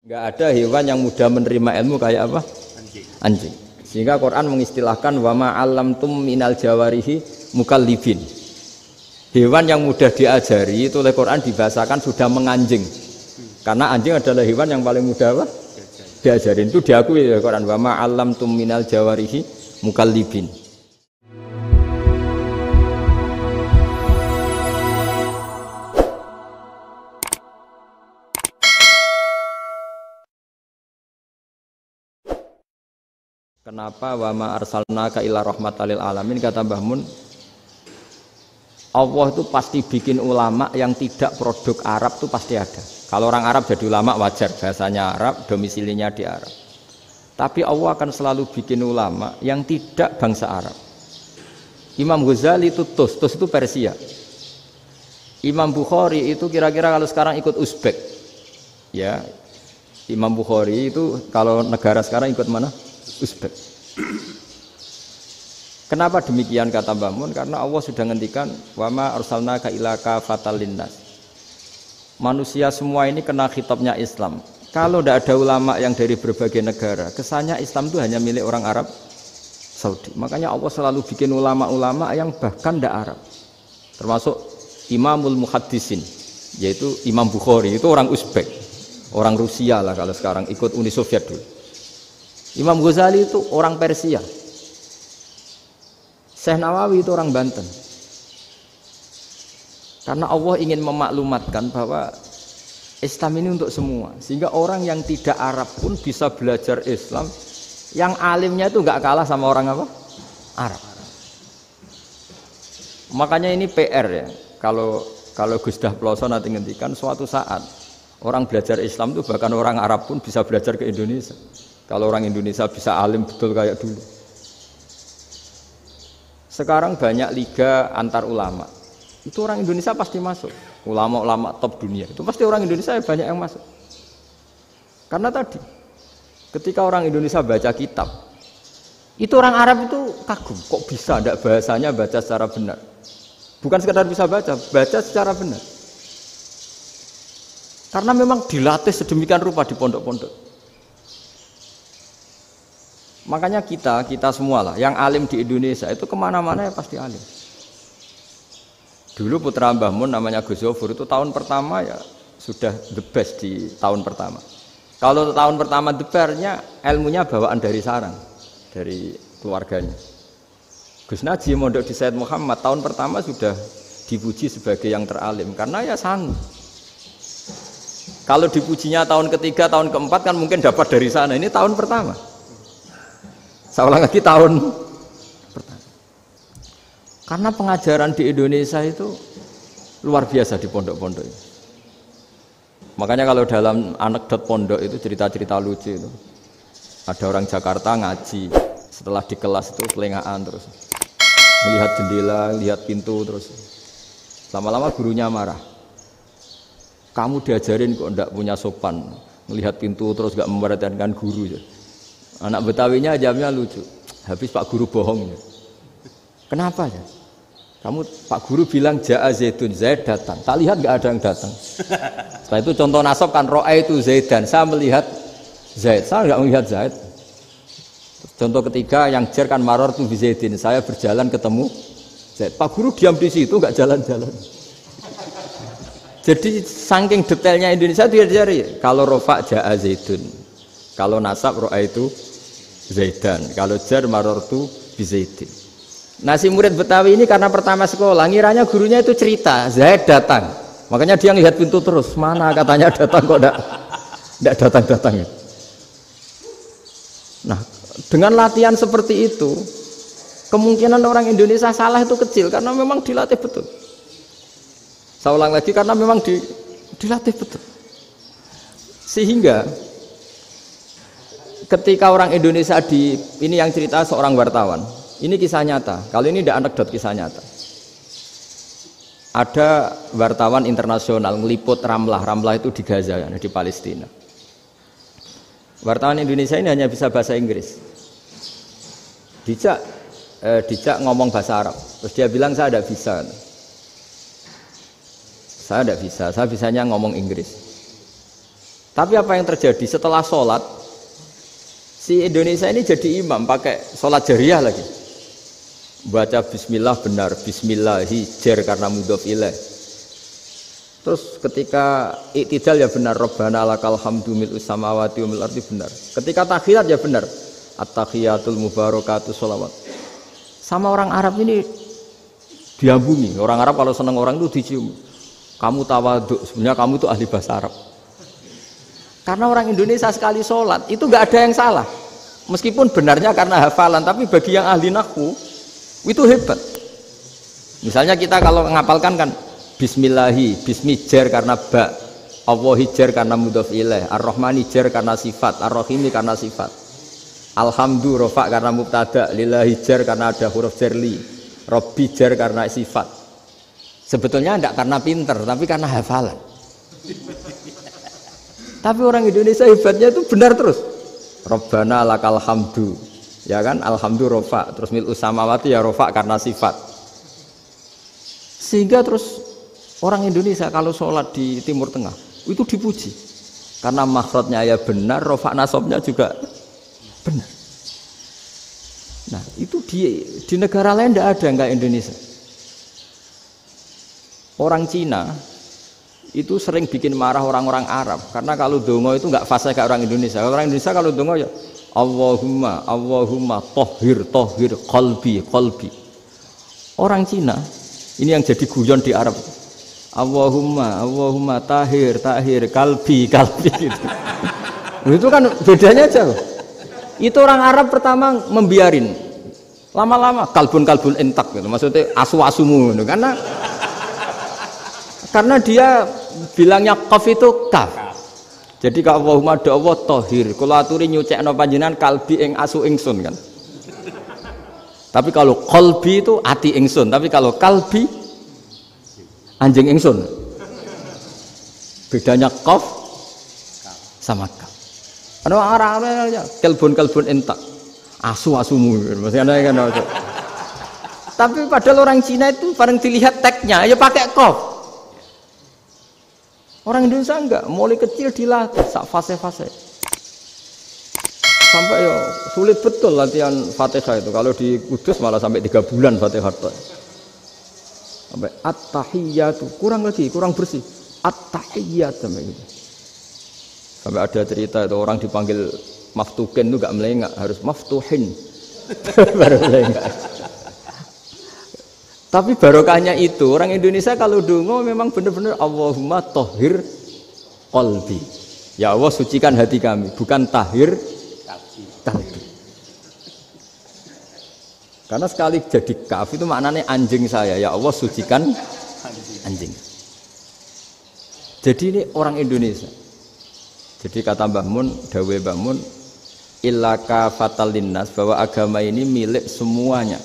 Enggak ada hewan yang mudah menerima ilmu kayak apa? Anjing. Sehingga Quran mengistilahkan wa ma 'allamtum minal jawarihi mukallibin. Hewan yang mudah diajari itu oleh Quran dibahasakan sudah menganjing. Karena anjing adalah hewan yang paling mudah apa? Diajarin. Itu diakui oleh Quran wa ma 'allamtum minal jawarihi mukallibin. Kenapa wa ma arsalnaka illa rahmatan lil alamin, kata Mbah Mun, Allah itu pasti bikin ulama yang tidak produk Arab itu pasti ada. Kalau orang Arab jadi ulama wajar, bahasanya Arab, domisilinya di Arab. Tapi Allah akan selalu bikin ulama yang tidak bangsa Arab. Imam Ghazali itu Tus itu Persia. Imam Bukhari itu kira-kira kalau sekarang ikut Uzbek. Ya. Imam Bukhari itu kalau negara sekarang ikut mana? Uzbek. Kenapa demikian kata Mbah Mun? Karena Allah sudah ngendikan wa ma arsalnaka illa kafatan linnas. Manusia semua ini kena khitabnya Islam. Kalau tidak ada ulama yang dari berbagai negara, kesannya Islam itu hanya milik orang Arab Saudi. Makanya Allah selalu bikin ulama-ulama yang bahkan tidak Arab. Termasuk Imamul Muhaddisin, yaitu Imam Bukhari, itu orang Uzbek, orang Rusia lah kalau sekarang, ikut Uni Soviet dulu. Imam Ghazali itu orang Persia. Syekh Nawawi itu orang Banten. Karena Allah ingin memaklumatkan bahwa Islam ini untuk semua, sehingga orang yang tidak Arab pun bisa belajar Islam, yang alimnya itu nggak kalah sama orang apa? Arab. Makanya ini PR ya. Kalau Gus Dah Ploso nanti ngendikan suatu saat orang belajar Islam itu bahkan orang Arab pun bisa belajar ke Indonesia. Kalau orang Indonesia bisa alim betul kayak dulu. Sekarang banyak liga antar ulama. Itu orang Indonesia pasti masuk. Ulama-ulama top dunia. Itu pasti orang Indonesia banyak yang masuk. Karena tadi, ketika orang Indonesia baca kitab, itu orang Arab itu kagum. Kok bisa tidak bahasanya baca secara benar? Bukan sekadar bisa baca secara benar. Karena memang dilatih sedemikian rupa di pondok-pondok. Makanya kita semua lah, yang alim di Indonesia itu kemana-mana ya pasti alim. Dulu putra Mbah Mun namanya Gus Zofur itu tahun pertama ya sudah the best di tahun pertama. Kalau tahun pertama the bestnya ilmunya bawaan dari sarang, dari keluarganya. Gus Najih mondok di Said Muhammad tahun pertama sudah dipuji sebagai yang teralim karena ya sanggup. Kalau dipujinya tahun ketiga, tahun keempat kan mungkin dapat dari sana. Ini tahun pertama. Saya ulang lagi tahun pertama. Karena pengajaran di Indonesia itu luar biasa di pondok-pondok ini. Makanya kalau dalam anekdot pondok itu cerita-cerita lucu itu. Ada orang Jakarta ngaji, setelah di kelas itu selengaan terus. Melihat jendela, lihat pintu terus. Lama-lama gurunya marah. Kamu diajarin kok enggak punya sopan. Melihat pintu terus enggak memperhatikan guru. Anak Betawinya jawabnya lucu. Habis Pak Guru bohong. Kenapa ya? Kamu Pak Guru bilang Ja'a Zaidun, Zaid datang. Tak lihat enggak ada yang datang. Setelah itu contoh nasab kan ro'a itu Zaidan. Saya melihat Zaid. Saya enggak melihat Zaid. Contoh ketiga yang jar kan maror tu bi Zaidin. Saya berjalan ketemu Zaid. Pak Guru diam di situ enggak jalan-jalan. Jadi saking detailnya Indonesia itu diajari. Kalau rofa Ja'a Zaidun. Kalau nasab ro'a itu Zaidan, kalau jar marortu bi Zaidin. Nah si murid Betawi ini karena pertama sekolah, ngiranya gurunya itu cerita, Zaid datang. Makanya dia lihat pintu terus, mana katanya datang kok enggak datang-datang. Nah dengan latihan seperti itu, kemungkinan orang Indonesia salah itu kecil karena memang dilatih betul. Saya ulang lagi karena memang dilatih betul. Sehingga ketika orang Indonesia ini yang cerita seorang wartawan, ini kisah nyata. Kalau ini tidak anekdot, kisah nyata. Ada wartawan internasional ngeliput Ramlah itu di Gaza, di Palestina. Wartawan Indonesia ini hanya bisa bahasa Inggris. Dijak ngomong bahasa Arab. Terus dia bilang saya tidak bisa. Saya tidak bisa, saya bisanya ngomong Inggris. Tapi apa yang terjadi setelah sholat, si Indonesia ini jadi imam pakai sholat jariyah lagi. Baca bismillah benar, bismillahi jar karena mudhof ilaih. Terus ketika iktidal ya benar, Rabbana lakal hamdu mil'us samawati wa mil'ul ardi benar. Ketika tahiyat ya benar, at-tahiyatul mubarakatuh sholawat. Sama orang Arab ini diambungi. Orang Arab kalau senang orang itu dicium. Kamu tawaduk, sebenarnya kamu itu ahli bahasa Arab. Karena orang Indonesia sekali sholat itu nggak ada yang salah. Meskipun benarnya karena hafalan, tapi bagi yang ahli nahwu itu hebat. Misalnya kita kalau ngapalkan kan bismillahi, bismijar karena ba, Allahi jar karena mudhof ilaih, ar-rahmani jar karena sifat, ar-rahimi karena sifat, alhamdu rofa karena mubtada, lillahi jar karena ada huruf jarli, robbi jar karena sifat. Sebetulnya tidak karena pinter, tapi karena hafalan. Tapi orang Indonesia hebatnya itu benar terus. Rabbana lakal hamdu. Ya kan, alhamdu rofa, terus mil'us samawati ya rofa karena sifat. Sehingga terus orang Indonesia kalau sholat di Timur Tengah itu dipuji. Karena makhrajnya ya benar, rofa nasabnya juga benar. Nah itu di negara lain tidak ada nggak Indonesia. Orang Cina itu sering bikin marah orang-orang Arab karena kalau dongo itu nggak fasih kayak orang Indonesia. Orang Indonesia kalau dongo ya Allahumma Allahumma tohir tohir qalbi qalbi. Orang Cina ini yang jadi guyon di Arab. Allahumma Allahumma tahir tahir kalbi kalbi gitu. Itu kan bedanya jauh. Itu orang Arab pertama membiarin, lama-lama kalbun kalbun entak gitu. Maksudnya asu-asumu gitu. Karena dia bilangnya qaf itu kaf. Jadi kalau Allahumma do Allah tohir, kalau aturi nyucekno panjenengan kalbi ing asu ingsun kan. Tapi kalau qalbi itu ati ingsun, tapi kalau kalbi anjing ingsun. Bedanya qaf sama kaf. Ana arah-arah kalbun entak. Asu-asumu maksudnya kan. Tapi padahal orang Cina itu paling dilihat teksnya ya pakai qaf. Orang Indonesia enggak, mulai kecil dilatih sak fase-fase. Sampai ya sulit betul latihan Fatihah itu. Kalau di Kudus malah sampai 3 bulan Fatihah. Sampai at-tahiyyatu, kurang lagi, kurang bersih. At-tahiyyat sampai gitu. Sampai ada cerita itu orang dipanggil maftuhin itu enggak melengak, harus maftuhin. Baru melengak. Tapi barokahnya itu orang Indonesia kalau dongo memang benar-benar Allahumma tohir qalbi. Ya Allah sucikan hati kami, bukan tahir kalbi. Karena sekali jadi kaf itu maknanya anjing saya. Ya Allah sucikan anjing. Jadi ini orang Indonesia. Jadi kata Mbah Mun, dawe Mbah Mun, illaka fatal linnas, bahwa agama ini milik semuanya.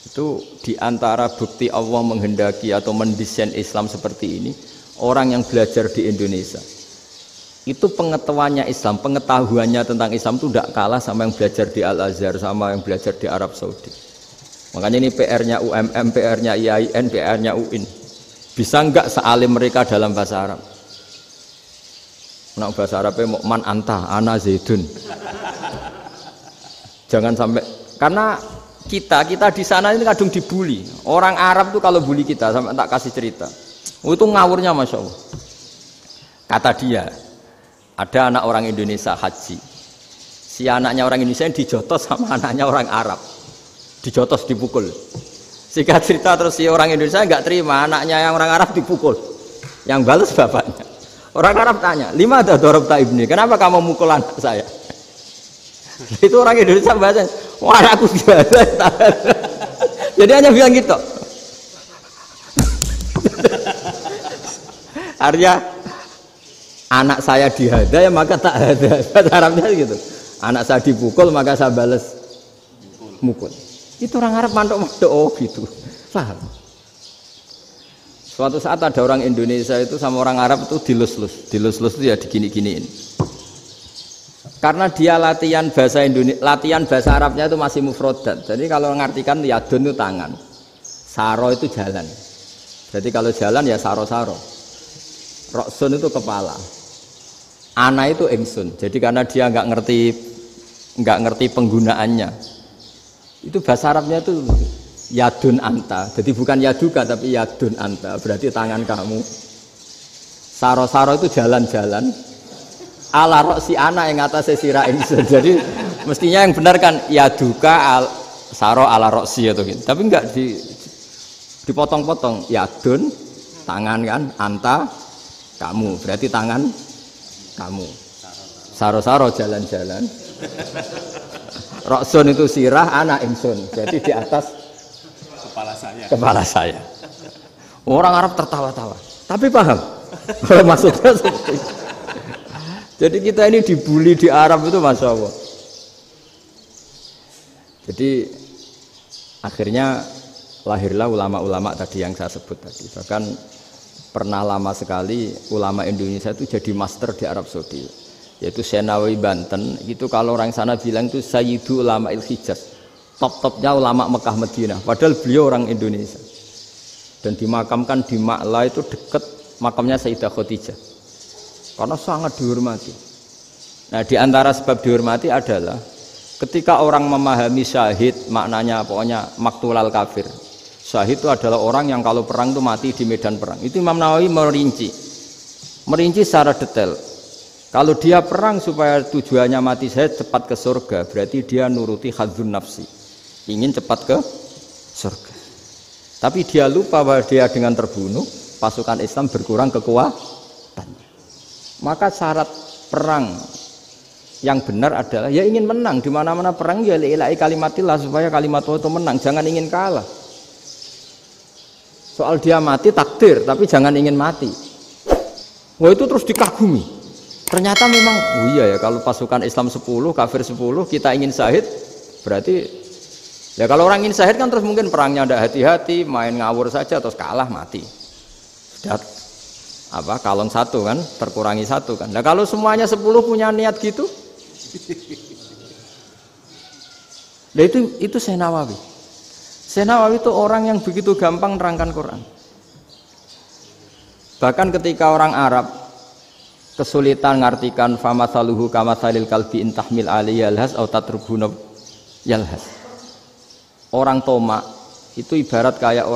Itu diantara bukti Allah menghendaki atau mendesain Islam seperti ini, orang yang belajar di Indonesia itu pengetahuannya Islam, pengetahuannya tentang Islam itu tidak kalah sama yang belajar di Al-Azhar, sama yang belajar di Arab Saudi. Makanya ini PR-nya UMM, PR-nya IAIN, PR-nya UIN. Bisa enggak sealim mereka dalam bahasa Arab? Nah, bahasa Arabnya man anta, ana zaidun. Jangan sampai, karena kita di sana ini kadung dibully. Orang Arab tuh kalau bully kita, sampai tak kasih cerita. Itu ngawurnya Masya Allah. Kata dia, ada anak orang Indonesia haji. Si anaknya orang Indonesia yang dijotos sama anaknya orang Arab. Dijotos, dipukul. Singkat cerita terus si orang Indonesia nggak terima, anaknya yang orang Arab dipukul. Yang balas bapaknya. Orang Arab tanya, lima ada dorobta ibni, kenapa kamu mukul anak saya? Itu orang Indonesia bahasa, wah aku biasa. Jadi hanya bilang gitu. Artinya anak saya dihada ya maka tak ada. Bahasa Arabnya gitu. Anak saya dipukul maka saya balas mukul. Itu orang Arab mantuk-mantuk oh gitu. Paham? Suatu saat ada orang Indonesia itu sama orang Arab itu dilus-lus. Dilus-lus itu ya digini-giniin. Karena dia latihan bahasa Indonesia, latihan bahasa Arabnya itu masih mufrodat. Jadi kalau mengartikan yadun itu tangan, saro itu jalan. Jadi kalau jalan ya saro-saro. Roksun itu kepala. ana itu ingsun. Jadi karena dia nggak ngerti penggunaannya. Itu bahasa Arabnya itu yadun anta. Jadi bukan yaduka tapi yadun anta. Berarti tangan kamu. Saro-saro itu jalan-jalan. Ala roksi ana yang atasnya sirah ingsun. Jadi mestinya yang benar kan yaduka saro ala roksi atau gitu. Tapi enggak dipotong-potong. Yadun tangan kan, anta kamu. Berarti tangan kamu. Saro-saro jalan-jalan. Roksun itu sirah, ana ingsun. Jadi di atas kepala saya. Orang Arab tertawa-tawa. Tapi paham. Maksudnya seperti itu. Jadi kita ini dibully di Arab itu Masya Allah. Jadi akhirnya lahirlah ulama-ulama tadi yang saya sebut tadi. Bahkan pernah lama sekali ulama Indonesia itu jadi master di Arab Saudi. Yaitu Senawi Banten. Itu kalau orang sana bilang itu Sayyidu Ulama Il-Hijaz. Top-topnya ulama Mekah Madinah. Padahal beliau orang Indonesia. Dan dimakamkan di Ma'la itu dekat makamnya Sayyidah Khadijah. Karena sangat dihormati. Nah, di antara sebab dihormati adalah ketika orang memahami syahid, maknanya pokoknya maktulal kafir. Syahid itu adalah orang yang kalau perang itu mati di medan perang. Itu Imam Nawawi merinci secara detail. Kalau dia perang supaya tujuannya mati syahid cepat ke surga, berarti dia nuruti hadzun nafsi, ingin cepat ke surga. Tapi dia lupa bahwa dia dengan terbunuh, pasukan Islam berkurang kekuatan. Maka syarat perang yang benar adalah ya ingin menang. Di mana-mana perang ya ilahi kalimatillah supaya kalimat Allah itu menang, jangan ingin kalah. Soal dia mati takdir, tapi jangan ingin mati. Wah, itu terus dikagumi. Ternyata memang oh iya ya, kalau pasukan Islam 10, kafir 10, kita ingin syahid, berarti ya kalau orang ingin syahid kan terus mungkin perangnya tidak hati-hati, main ngawur saja terus kalah mati. Sudah kalon satu kan, terkurangi satu kan. Nah kalau semuanya 10 punya niat gitu, nah itu Syekh Nawawi. Syekh Nawawi itu orang yang begitu gampang nerangkan Quran. Bahkan ketika orang Arab kesulitan ngartikan famathaluhu kamathalil kalbi intahmil alaihi yalhas atau tatrubuna yalhas. Orang tomak itu ibarat kayak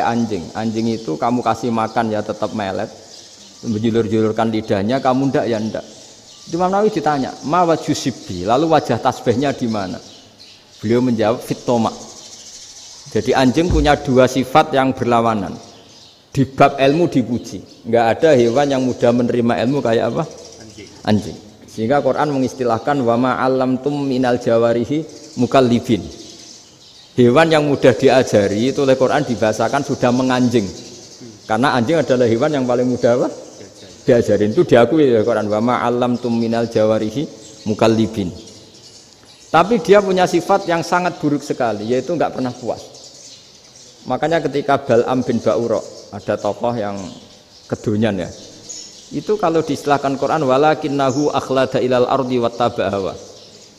anjing. Anjing itu kamu kasih makan ya tetap melet, menjulur-julurkan lidahnya, kamu ndak ya ndak. Imam Nawawi ditanya, ma wajusibbi, lalu wajah tasbihnya di mana? Beliau menjawab fitoma. Jadi anjing punya dua sifat yang berlawanan. Di bab ilmu dipuji, nggak ada hewan yang mudah menerima ilmu kayak apa? Anjing. Sehingga Quran mengistilahkan wama alamtum minal jawarihi mukallibin. Hewan yang mudah diajari itu oleh Quran dibahasakan sudah menganjing. Karena anjing adalah hewan yang paling mudah apa? Diajarin. Itu diakui oleh Quran. Wa ma 'allamtum minal jawarihi mukallibin. Tapi dia punya sifat yang sangat buruk sekali, yaitu enggak pernah puas. Makanya ketika Bal'am bin Ba'ura, ada tokoh yang kedonyan ya. Itu kalau diistilahkan Quran walakinnahu akhlada ilal ardi wattaba'a hawa.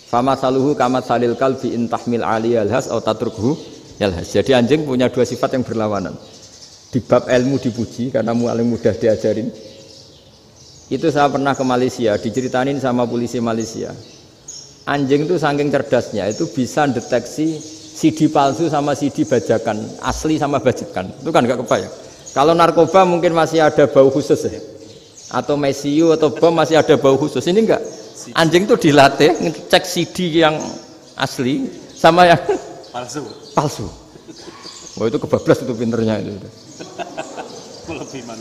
Famathaluhu kamathalil kalbi in tahmil aliyal has atau tatrukhu yalhas. Jadi anjing punya dua sifat yang berlawanan. Di bab ilmu dipuji karena paling mudah diajarin. Itu saya pernah ke Malaysia, diceritain sama polisi Malaysia. Anjing itu saking cerdasnya itu bisa deteksi CD palsu sama CD bajakan, asli sama bajakan. Itu kan enggak kebayang. Kalau narkoba mungkin masih ada bau khusus ya. Atau mesiu atau bom masih ada bau khusus. Ini enggak. Anjing itu dilatih ngecek CD yang asli sama yang palsu. Wah itu kebablas itu pinternya itu.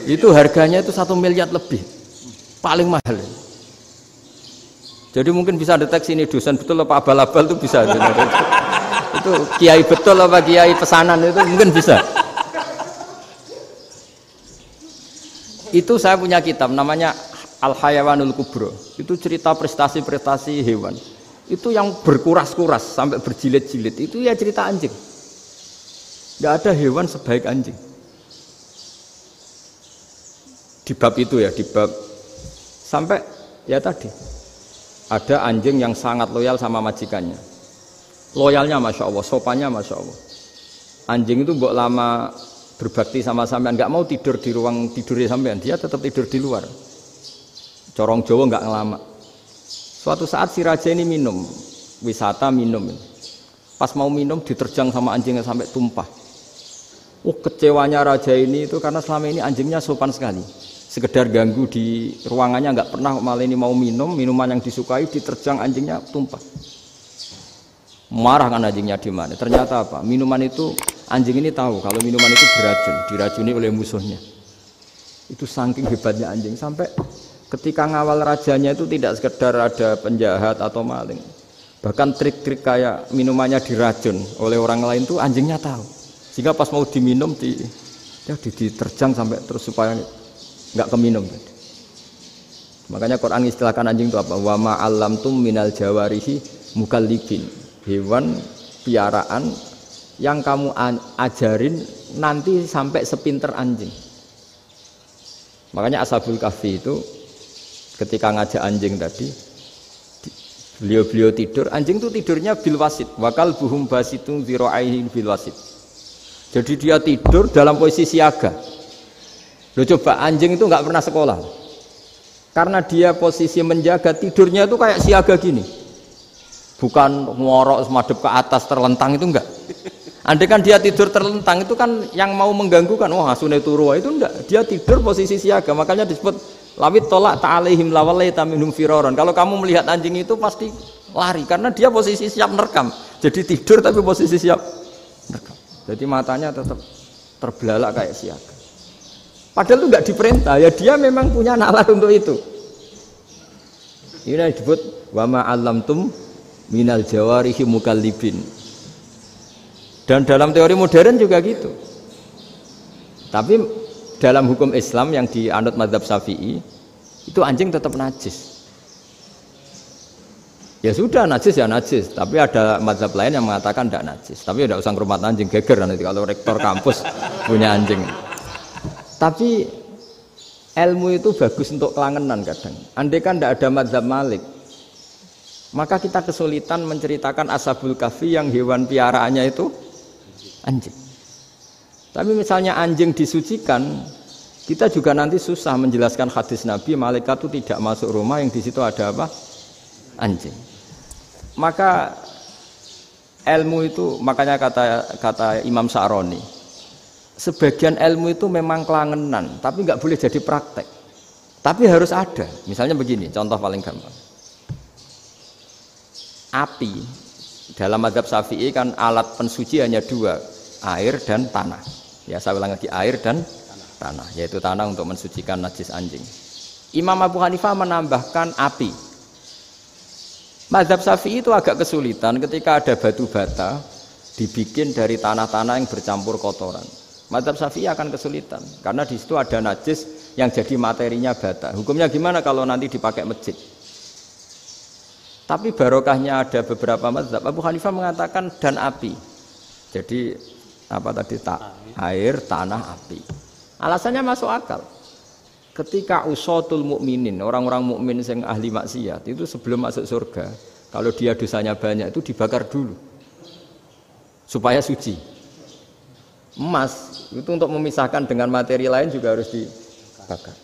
Itu harganya itu 1 miliar lebih, paling mahal. Jadi mungkin bisa deteksi ini dosen betul apa abal-abal itu bisa. Itu kiai betul apa kiai pesanan itu mungkin bisa. Itu saya punya kitab namanya Al-Hayawanul Kubro. Itu cerita prestasi-prestasi hewan. Itu yang berkuras-kuras sampai berjilid-jilid. Itu ya cerita anjing. Tidak ada hewan sebaik anjing. Di bab itu ya, di bab sampai ya tadi ada anjing yang sangat loyal sama majikannya. Loyalnya Masya Allah, sopannya Masya Allah. Anjing itu mbok lama berbakti sama sampean, nggak mau tidur di ruang tidurnya sampean, dia tetap tidur di luar. corong Jawa nggak ngelama. Suatu saat si raja ini minum, wisata minum. Pas mau minum diterjang sama anjingnya sampai tumpah. Kecewanya raja ini itu karena selama ini anjingnya sopan sekali. Sekedar ganggu di ruangannya nggak pernah, malah ini mau minum, minuman yang disukai diterjang anjingnya tumpah. Marah kan anjingnya di mana? Ternyata apa? Minuman itu, anjing ini tahu kalau minuman itu beracun, diracuni oleh musuhnya. Itu saking hebatnya anjing sampai ketika ngawal rajanya itu tidak sekedar ada penjahat atau maling. Bahkan trik-trik kayak minumannya diracun oleh orang lain itu anjingnya tahu. Sehingga pas mau diminum diterjang sampai terus supaya nggak keminum. Makanya Quran istilahkan anjing itu apa? Wa ma 'allamtum minal jawarihi mukallibin. Hewan piaraan yang kamu ajarin nanti sampai sepinter anjing. Makanya Ashabul Kahfi itu ketika ngajak anjing tadi, beliau tidur, anjing itu tidurnya bil wasit, wakal buhum basitun zira'aihi bil wasit. Jadi dia tidur dalam posisi siaga. Loh coba anjing itu nggak pernah sekolah, karena dia posisi menjaga, tidurnya itu kayak siaga gini. Bukan ngorok semadep ke atas terlentang, itu enggak. Andai kan dia tidur terlentang itu kan yang mau mengganggu kan, wah asune turu itu enggak. Dia tidur posisi siaga, makanya disebut lawit tolak ta'alaihim lawalaita minhum firaron. Kalau kamu melihat anjing itu pasti lari karena dia posisi siap merekam. Jadi tidur tapi posisi siap merekam. Jadi matanya tetap terbelalak kayak siaga. Padahal itu enggak diperintah, ya dia memang punya nalar untuk itu. Ini disebut wa ma 'allamtum minal jawarihi mukallibin. Dan dalam teori modern juga gitu. Tapi dalam hukum Islam yang dianut mazhab Syafi'i itu anjing tetap najis. Ya sudah najis ya najis, tapi ada mazhab lain yang mengatakan tidak najis. Tapi tidak usah ngurmat anjing, geger nanti kalau rektor kampus punya anjing. Tapi ilmu itu bagus untuk kelangenan kadang. Andai kan tidak ada mazhab Malik, maka kita kesulitan menceritakan Ashabul Kahfi yang hewan piaraannya itu anjing. Tapi misalnya anjing disucikan, kita juga nanti susah menjelaskan hadis Nabi malaikat itu tidak masuk rumah yang di situ ada apa? Anjing. Maka ilmu itu, makanya kata Imam Sa'roni, sebagian ilmu itu memang kelangenan, tapi nggak boleh jadi praktek. Tapi harus ada. Misalnya begini, contoh paling gampang. Api dalam mazhab Syafi'i kan alat pensuci hanya dua, air dan tanah. Ya saya ulang lagi, air dan tanah, yaitu tanah untuk mensucikan najis anjing. Imam Abu Hanifah menambahkan api. Mazhab Syafi'i itu agak kesulitan ketika ada batu bata dibikin dari tanah-tanah yang bercampur kotoran. Mazhab Syafi'i akan kesulitan karena di situ ada najis yang jadi materinya bata. Hukumnya gimana kalau nanti dipakai masjid? Tapi barokahnya ada beberapa mazhab. Abu Hanifah mengatakan dan api. Jadi apa tadi air, tanah, api. Alasannya masuk akal. Ketika usatul mukminin, orang-orang mukmin yang ahli maksiat itu sebelum masuk surga, kalau dia dosanya banyak itu dibakar dulu supaya suci. Emas itu untuk memisahkan dengan materi lain juga harus dibakar.